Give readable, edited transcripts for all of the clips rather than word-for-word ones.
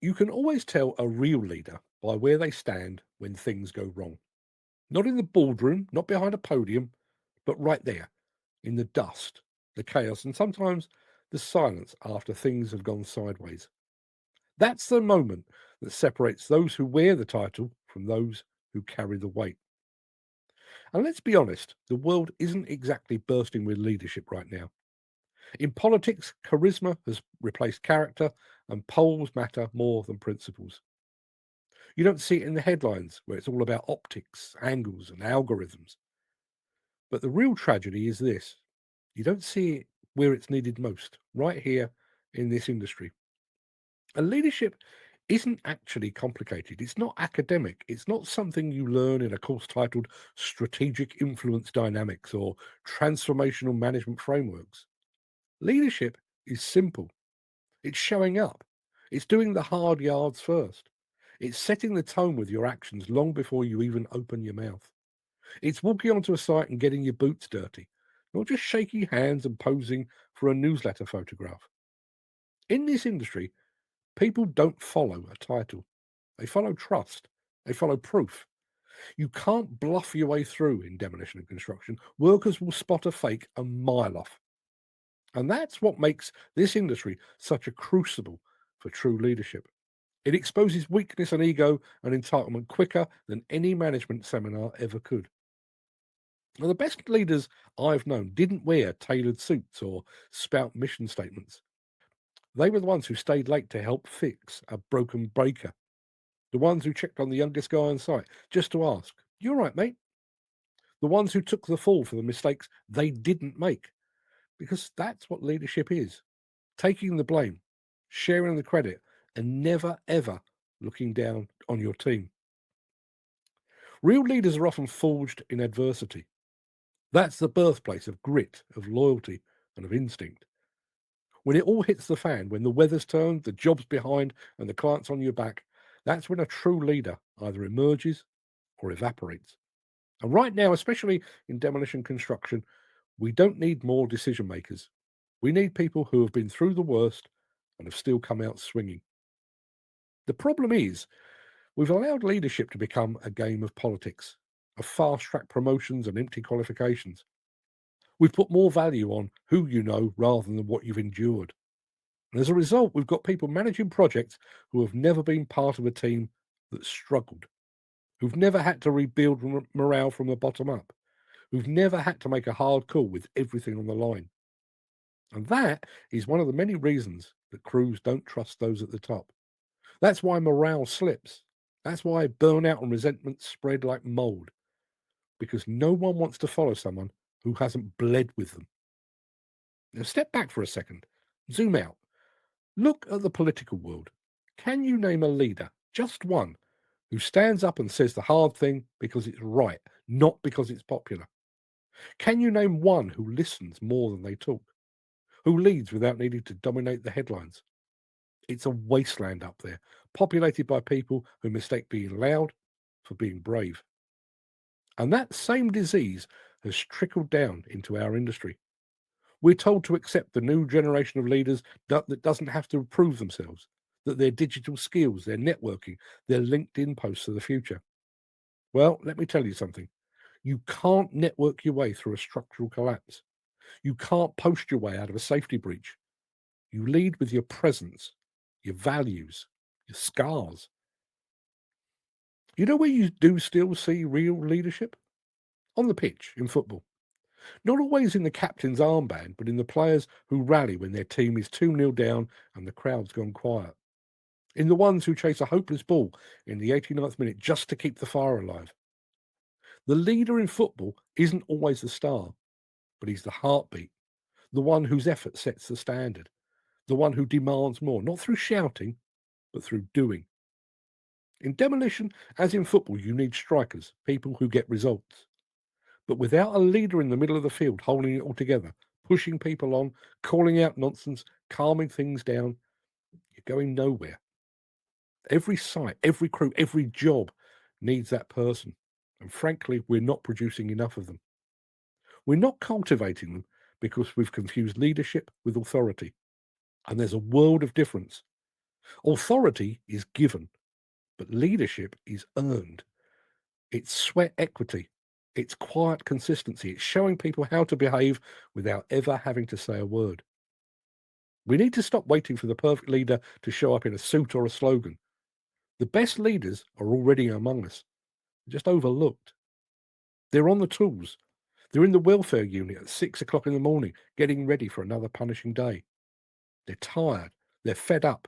You can always tell a real leader by where they stand when things go wrong. Not in the boardroom, not behind a podium, but right there in the dust, the chaos, and sometimes the silence after things have gone sideways. That's the moment that separates those who wear the title from those who carry the weight. And let's be honest, the world isn't exactly bursting with leadership right now. In politics, charisma has replaced character, and polls matter more than principles. You don't see it in the headlines where it's all about optics, angles, and algorithms. But the real tragedy is this: you don't see it where it's needed most, right here in this industry. And leadership isn't actually complicated. It's not academic. It's not something you learn in a course titled Strategic Influence Dynamics or Transformational Management Frameworks. Leadership is simple. It's showing up. It's doing the hard yards first. It's setting the tone with your actions long before you even open your mouth. It's walking onto a site and getting your boots dirty, not just shaking hands and posing for a newsletter photograph. In this industry, people don't follow a title. They follow trust. They follow proof. You can't bluff your way through in demolition and construction. Workers will spot a fake a mile off. And that's what makes this industry such a crucible for true leadership. It exposes weakness and ego and entitlement quicker than any management seminar ever could. Now, the best leaders I've known didn't wear tailored suits or spout mission statements. They were the ones who stayed late to help fix a broken breaker, the ones who checked on the youngest guy on site just to ask, "You all right, mate?" The ones who took the fall for the mistakes they didn't make, because that's what leadership is: taking the blame, sharing the credit, and never ever looking down on your team. Real leaders are often forged in adversity. That's the birthplace of grit, of loyalty, and of instinct. When it all hits the fan, when the weather's turned, the job's behind, and the client's on your back, that's when a true leader either emerges or evaporates. And right now, especially in demolition construction, we don't need more decision makers. We need people who have been through the worst and have still come out swinging. The problem is, we've allowed leadership to become a game of politics, of fast track promotions and empty qualifications. We've put more value on who you know rather than what you've endured. And as a result, we've got people managing projects who have never been part of a team that struggled, who've never had to rebuild morale from the bottom up, who've never had to make a hard call with everything on the line. And that is one of the many reasons that crews don't trust those at the top. That's why morale slips. That's why burnout and resentment spread like mold, because no one wants to follow someone who hasn't bled with them. Now, step back for a second, zoom out, look at the political world. Can you name a leader, just one, who stands up and says the hard thing because it's right, not because it's popular? Can you name one who listens more than they talk, who leads without needing to dominate the headlines? It's a wasteland up there, populated by people who mistake being loud for being brave. And that same disease has trickled down into our industry. We're told to accept the new generation of leaders that doesn't have to prove themselves, that their digital skills, their networking, their LinkedIn posts are the future. Well, let me tell you something. You can't network your way through a structural collapse. You can't post your way out of a safety breach. You lead with your presence, your values, your scars. You know where you do still see real leadership? On the pitch in football. Not always in the captain's armband, but in the players who rally when their team is 2-0 down and the crowd's gone quiet. In the ones who chase a hopeless ball in the 89th minute just to keep the fire alive. The leader in football isn't always the star, but he's the heartbeat, the one whose effort sets the standard, the one who demands more, not through shouting, but through doing. In demolition, as in football, you need strikers, people who get results. But without a leader in the middle of the field holding it all together, pushing people on, calling out nonsense, calming things down, you're going nowhere. Every site, every crew, every job needs that person. And frankly, we're not producing enough of them. We're not cultivating them because we've confused leadership with authority. And there's a world of difference. Authority is given, but leadership is earned. It's sweat equity. It's quiet consistency. It's showing people how to behave without ever having to say a word. We need to stop waiting for the perfect leader to show up in a suit or a slogan. The best leaders are already among us, just overlooked. They're on the tools. They're in the welfare unit at 6 o'clock in the morning, getting ready for another punishing day. They're tired. They're fed up,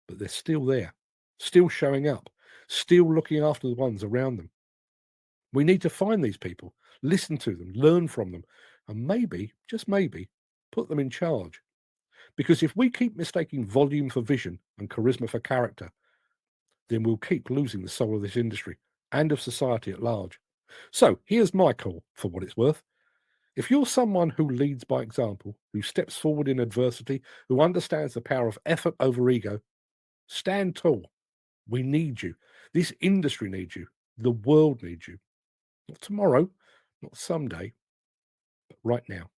but they're still there, still showing up, still looking after the ones around them. We need to find these people, listen to them, learn from them, and maybe, just maybe, put them in charge. Because if we keep mistaking volume for vision and charisma for character, then we'll keep losing the soul of this industry and of society at large. So here's my call for what it's worth. If you're someone who leads by example, who steps forward in adversity, who understands the power of effort over ego, stand tall. We need you. This industry needs you. The world needs you. Not tomorrow, not someday, but right now.